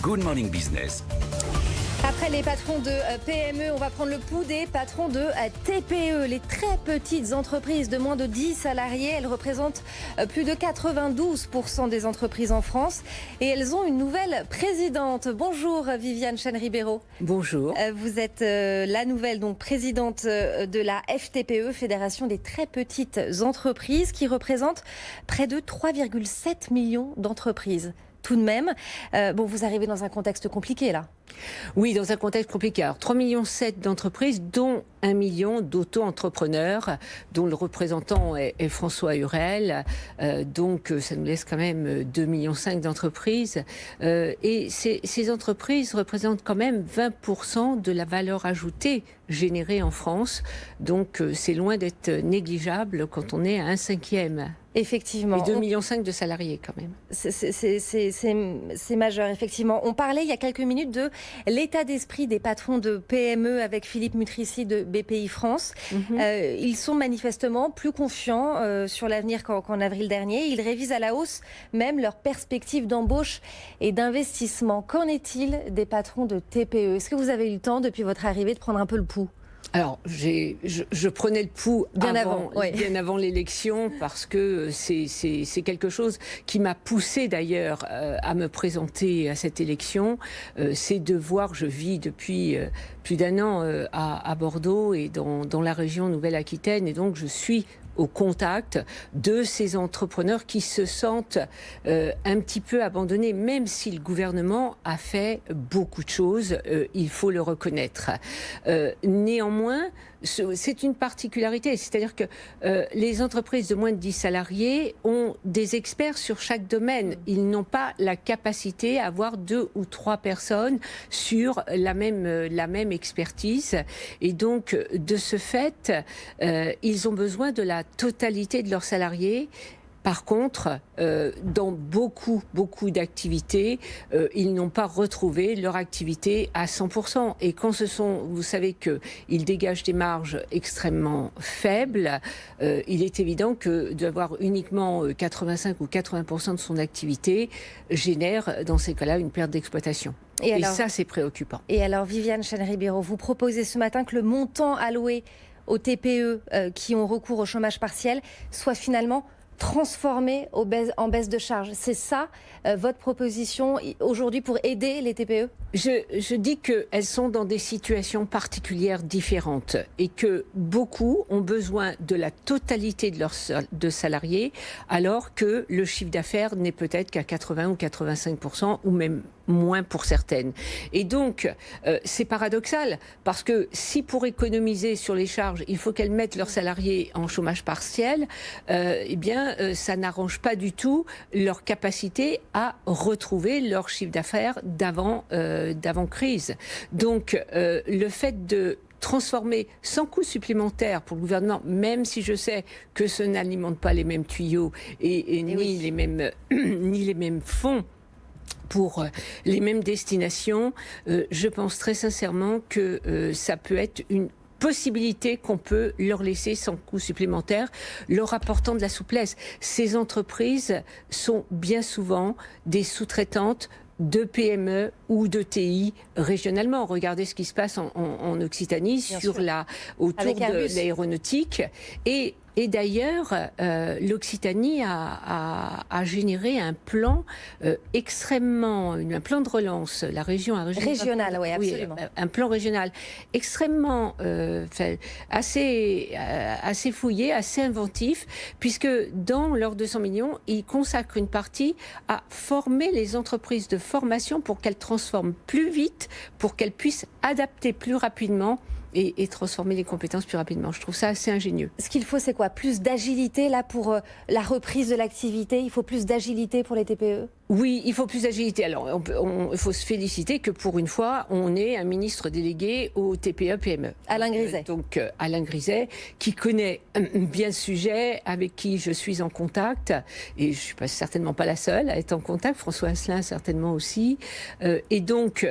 Good Morning Business. Après les patrons de PME, on va prendre le pouls des patrons de TPE, les très petites entreprises de moins de 10 salariés. Elles représentent plus de 92% des entreprises en France et elles ont une nouvelle présidente. Bonjour Viviane Chêne-Ribéraud. Bonjour. Vous êtes la nouvelle présidente de la FTPE, Fédération des très petites entreprises, qui représente près de 3,7 millions d'entreprises. Tout de même, vous arrivez dans un contexte compliqué là. Oui, dans un contexte compliqué. Alors, 3,7 millions d'entreprises, dont 1 million d'auto-entrepreneurs, dont le représentant est François Hurel. Donc, ça nous laisse quand même 2,5 millions d'entreprises. Et ces entreprises représentent quand même 20% de la valeur ajoutée générée en France. Donc, c'est loin d'être négligeable quand on est à 1/5. Effectivement. Et 2,5 millions de salariés quand même. C'est majeur, effectivement. On parlait il y a quelques minutes de l'état d'esprit des patrons de PME avec Philippe Mutrici de BPI France. Ils sont manifestement plus confiants sur l'avenir qu'en avril dernier. Ils révisent à la hausse même leurs perspectives d'embauche et d'investissement. Qu'en est-il des patrons de TPE? Est-ce que vous avez eu le temps depuis votre arrivée de prendre un peu le pouls? Alors, je prenais le pouls bien avant l'élection parce que c'est quelque chose qui m'a poussé d'ailleurs à me présenter à cette élection. C'est de voir, je vis depuis plus d'1 an à Bordeaux et dans la région Nouvelle-Aquitaine, et donc je suis au contact de ces entrepreneurs qui se sentent un petit peu abandonnés, même si le gouvernement a fait beaucoup de choses, il faut le reconnaître. Néanmoins, c'est une particularité, c'est-à-dire que les entreprises de moins de 10 salariés ont des experts sur chaque domaine. Ils n'ont pas la capacité à avoir 2 ou 3 personnes sur la même expertise. Et donc, de ce fait, ils ont besoin de la totalité de leurs salariés. Par contre, dans beaucoup d'activités, ils n'ont pas retrouvé leur activité à 100%. Et quand vous savez qu'ils dégagent des marges extrêmement faibles, il est évident que d'avoir uniquement 85 ou 80% de son activité génère, dans ces cas-là, une perte d'exploitation. Et ça, c'est préoccupant. Et alors, Viviane Chêne-Ribéraud, vous proposez ce matin que le montant alloué aux TPE qui ont recours au chômage partiel soit finalement transformé en baisse de charges. C'est ça votre proposition aujourd'hui pour aider les TPE? Je dis qu'elles sont dans des situations particulières différentes et que beaucoup ont besoin de la totalité de salariés, alors que le chiffre d'affaires n'est peut-être qu'à 80 ou 85% ou même moins pour certaines. Et donc, c'est paradoxal, parce que si pour économiser sur les charges, il faut qu'elles mettent leurs salariés en chômage partiel, ça n'arrange pas du tout leur capacité à retrouver leur chiffre d'affaires d'avant crise. Donc, le fait de transformer sans coût supplémentaire pour le gouvernement, même si je sais que ce n'alimente pas les mêmes tuyaux ni les mêmes fonds pour les mêmes destinations, je pense très sincèrement que ça peut être une possibilité qu'on peut leur laisser sans coût supplémentaire, leur apportant de la souplesse. Ces entreprises sont bien souvent des sous-traitantes de PME ou de TI régionalement. Regardez ce qui se passe en Occitanie autour de l'aéronautique. Et d'ailleurs, l'Occitanie a généré un plan un plan de relance. La région a régional, oui, absolument. Un plan régional extrêmement assez fouillé, assez inventif, puisque dans leurs 200 millions, ils consacrent une partie à former les entreprises de formation pour qu'elles transforment plus vite, pour qu'elles puissent adapter plus rapidement et transformer les compétences plus rapidement. Je trouve ça assez ingénieux. Ce qu'il faut, c'est quoi? Plus d'agilité là pour la reprise de l'activité? Il faut plus d'agilité pour les TPE? Oui, il faut plus d'agilité. Alors, il faut se féliciter que pour une fois, on ait un ministre délégué au TPE-PME. Alain Griset. Donc, Alain Griset, qui connaît bien le sujet, avec qui je suis en contact. Et je ne suis certainement pas la seule à être en contact. François Asselin, certainement aussi. Et donc,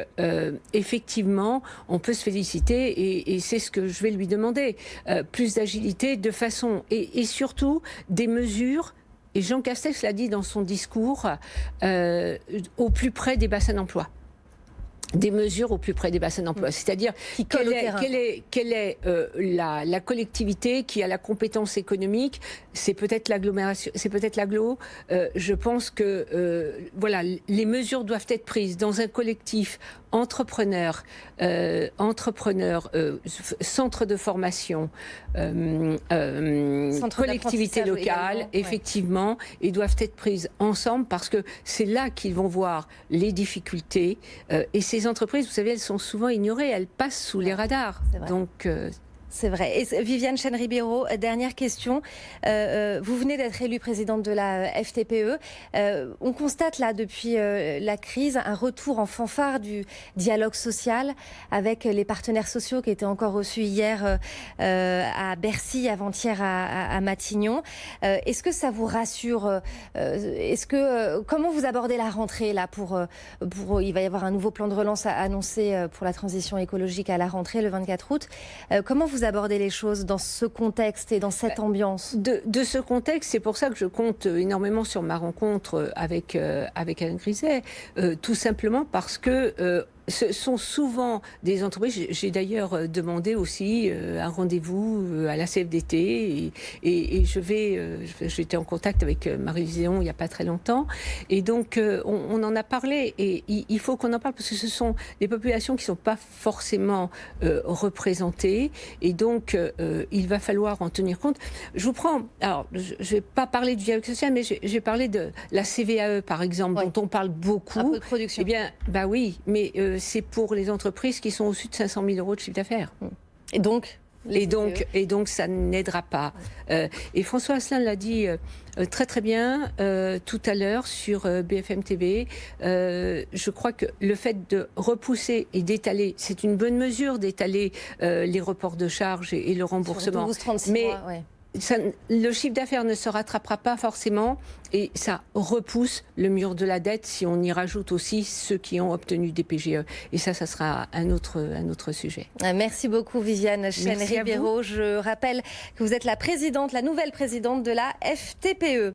effectivement, on peut se féliciter et c'est ce que je vais lui demander. Plus d'agilité de façon... Et surtout, des mesures... Et Jean Castex l'a dit dans son discours, au plus près des bassins d'emploi. des mesures au plus près des bassins d'emploi. C'est-à-dire quelle est la collectivité qui a la compétence économique. C'est peut-être l'agglomération, c'est peut-être l'agglo. Je pense que voilà, les mesures doivent être prises dans un collectif entrepreneurs, centres de formation, collectivités locales, effectivement, et doivent être prises ensemble parce que c'est là qu'ils vont voir les difficultés. Et ces entreprises, vous savez, elles sont souvent ignorées, elles passent sous les radars. Donc, c'est vrai. Et Viviane Chêne-Ribeiro, dernière question. Vous venez d'être élue présidente de la FTPE. On constate là, depuis la crise, un retour en fanfare du dialogue social avec les partenaires sociaux qui étaient encore reçus hier à Bercy, avant-hier à Matignon. Est-ce que ça vous rassure? Comment vous abordez la rentrée là il va y avoir un nouveau plan de relance annoncé pour la transition écologique à la rentrée le 24 août. Comment vous abordez les choses dans ce contexte et dans cette ambiance? De ce contexte, c'est pour ça que je compte énormément sur ma rencontre avec Alain Griset, tout simplement parce que ce sont souvent des entreprises. J'ai d'ailleurs demandé aussi un rendez-vous à la CFDT et j'étais en contact avec Marie-Vision il n'y a pas très longtemps et donc on en a parlé et il faut qu'on en parle parce que ce sont des populations qui ne sont pas forcément représentées et donc il va falloir en tenir compte. Je vous prends, alors je ne vais pas parler du dialogue social mais je vais parler de la CVAE par exemple dont on parle beaucoup. Un peu de production. Eh bien, bah oui, mais c'est pour les entreprises qui sont au-dessus de 500 000 € de chiffre d'affaires. Et donc ça n'aidera pas. Et François Asselin l'a dit très très bien tout à l'heure sur BFM TV. Je crois que le fait de repousser et d'étaler, c'est une bonne mesure d'étaler les reports de charges et le remboursement. 12-36 mois, ouais. Le chiffre d'affaires ne se rattrapera pas forcément et ça repousse le mur de la dette si on y rajoute aussi ceux qui ont obtenu des PGE. Et ça sera un autre sujet. Merci beaucoup Viviane Chêne-Ribeiro. Je rappelle que vous êtes la nouvelle présidente de la FTPE.